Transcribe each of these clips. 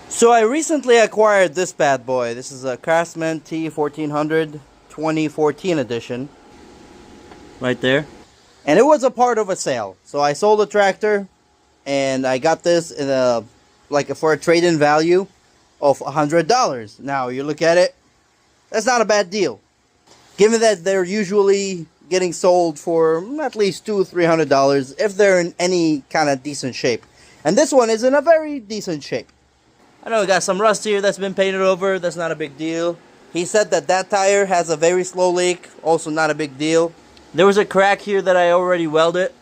So I recently acquired this bad boy. This is a Craftsman T1400 2014 edition. Right there. And it was a part of a sale. So I sold a tractor and I got this in a for a trade-in value of $100. Now you look at it, that's not a bad deal. Given that they're usually getting sold for at least $200-300 if they're in any kind of decent shape. And this one is in a very decent shape. I know we got some rust here that's been painted over. That's not a big deal. He said that that tire has a very slow leak. Also not a big deal. There was a crack here that I already welded.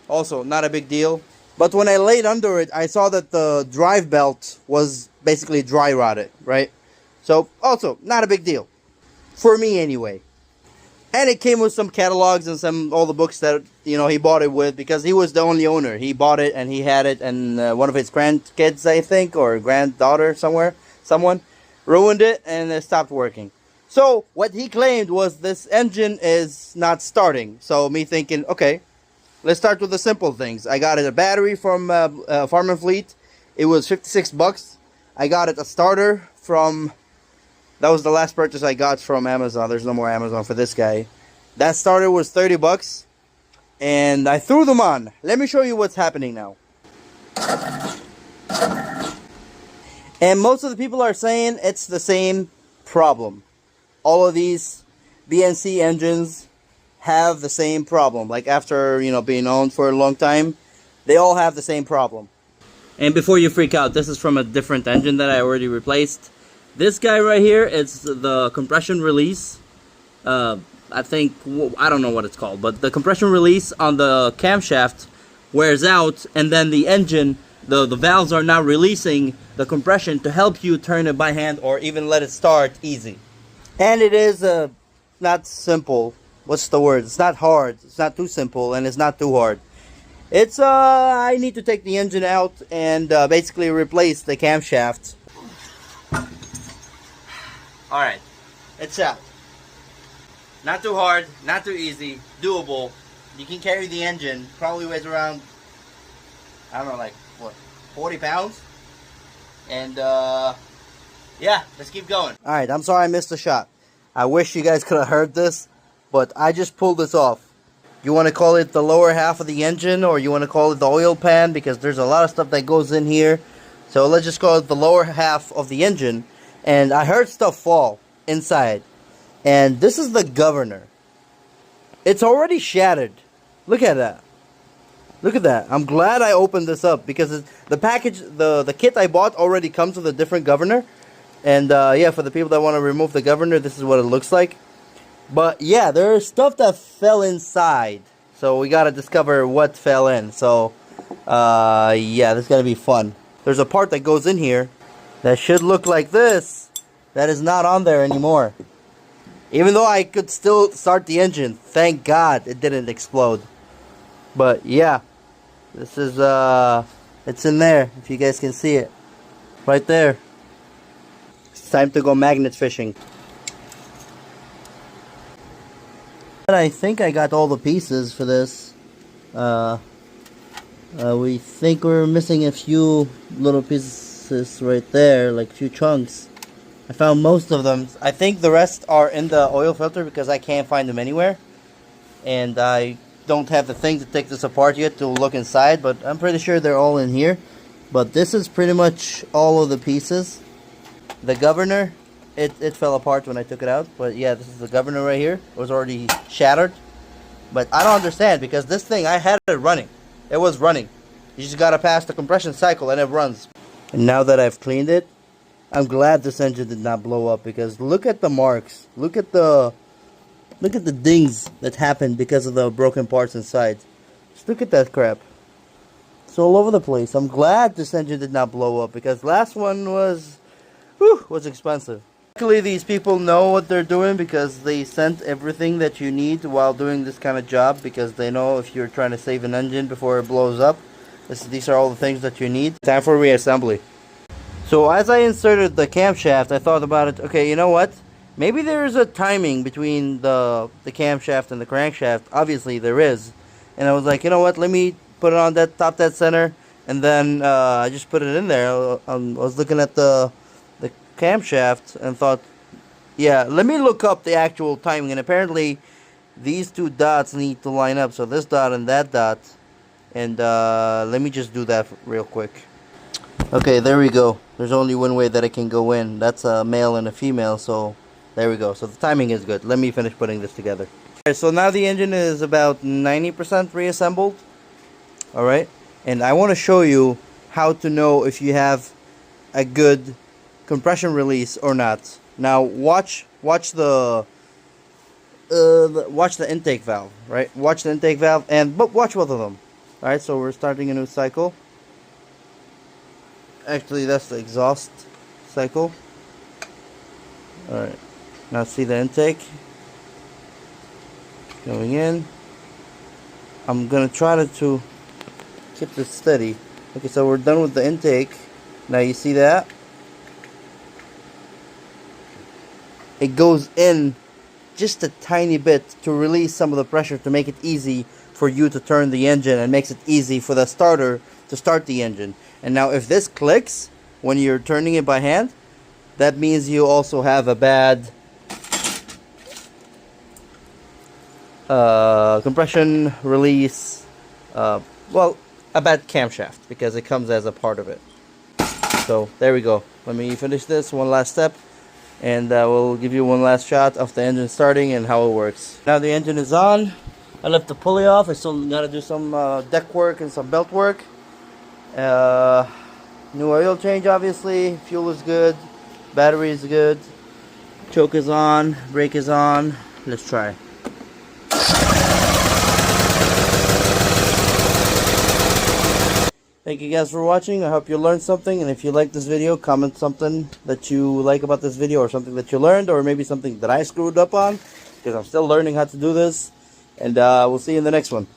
Also not a big deal. But when I laid under it, I saw that the drive belt was basically dry rotted, right? So also not a big deal. For me anyway. And it came with some catalogs and all the books that, you know, he bought it with, because he was the only owner. He bought it and he had it, and one of his grandkids, I think, or granddaughter someone ruined it and it stopped working. So what he claimed was this engine is not starting. So me thinking, okay, let's start with the simple things. I got it a battery from Farm and Fleet. It was $56. I got it a starter from... That was the last purchase I got from Amazon. There's no more Amazon for this guy. That starter was $30. And I threw them on. Let me show you what's happening now. And most of the people are saying it's the same problem. All of these BNC engines have the same problem. Like after, you know, being owned for a long time, they all have the same problem. And before you freak out, this is from a different engine that I already replaced. This guy right here, it's the compression release. I think, I don't know what it's called, but the compression release on the camshaft wears out, and then the engine, the valves are not releasing the compression to help you turn it by hand or even let it start easy. And it is not simple. What's the word? It's not hard. It's not too simple, and it's not too hard. It's, I need to take the engine out and basically replace the camshaft. Alright, it's out. Not too hard, not too easy, doable. You can carry the engine, probably weighs around, I don't know, like, what, 40 pounds? And, yeah, let's keep going. Alright, I'm sorry I missed the shot. I wish you guys could have heard this, but I just pulled this off. You want to call it the lower half of the engine, or you want to call it the oil pan, because there's a lot of stuff that goes in here. So let's just call it the lower half of the engine. And I heard stuff fall inside. And this is the governor. It's already shattered. Look at that. Look at that. I'm glad I opened this up, because the package, the kit I bought already comes with a different governor. And yeah, for the people that want to remove the governor, this is what it looks like. But yeah, there's stuff that fell inside. So we got to discover what fell in. So yeah, this is going to be fun. There's a part that goes in here that should look like this, that is not on there anymore. Even though I could still start the engine, thank God it didn't explode. But yeah, this is, it's in there, if you guys can see it. Right there. It's time to go magnet fishing. But I think I got all the pieces for this. We think we're missing a few little pieces right there, like a few chunks. I found most of them. I think the rest are in the oil filter because I can't find them anywhere. And I don't have the thing to take this apart yet to look inside, but I'm pretty sure they're all in here. But this is pretty much all of the pieces. The governor, it fell apart when I took it out. But yeah, this is the governor right here. It was already shattered. But I don't understand, because this thing, I had it running. It was running. You just gotta pass the compression cycle and it runs. And now that I've cleaned it, I'm glad this engine did not blow up, because look at the marks. Look at the dings that happened because of the broken parts inside. Just look at that crap. It's all over the place. I'm glad this engine did not blow up, because last one was expensive. Luckily these people know what they're doing, because they sent everything that you need while doing this kind of job, because they know if you're trying to save an engine before it blows up, these are all the things that you need. Time for reassembly. So as I inserted the camshaft, I thought about it. Okay, you know what? Maybe there is a timing between the camshaft and the crankshaft. Obviously there is. And I was like, you know what? Let me put it on that top dead center and then I just put it in there. I was looking at the camshaft and thought, yeah, let me look up the actual timing. And apparently, these two dots need to line up. So this dot and that dot. And let me just do that real quick. Okay, there we go. There's only one way that it can go in. That's a male and a female. So there we go. So the timing is good. Let me finish putting this together. Okay, so now the engine is about 90% reassembled. Alright. And I want to show you how to know if you have a good compression release or not. Now watch the intake valve, right? Watch the intake valve but watch both of them. Alright, so we're starting a new cycle. Actually, that's the exhaust cycle. Alright, now see the intake going in. I'm gonna try to keep this steady. Okay, so we're done with the intake. Now you see that? It goes in just a tiny bit to release some of the pressure to make it easy for you to turn the engine, and makes it easy for the starter to start the engine. And now if this clicks when you're turning it by hand, that means you also have a bad compression release, well, a bad camshaft, because it comes as a part of it. So there we go. Let me finish this one last step, and we'll give you one last shot of the engine starting and how it works. Now the engine is on. I left the pulley off. I still gotta do some deck work and some belt work. New oil change, obviously. Fuel is good. Battery is good. Choke is on. Brake is on. Let's try. Thank you guys for watching. I hope you learned something, and if you like this video, comment something that you like about this video, or something that you learned, or maybe something that I screwed up on, because I'm still learning how to do this. And we'll see you in the next one.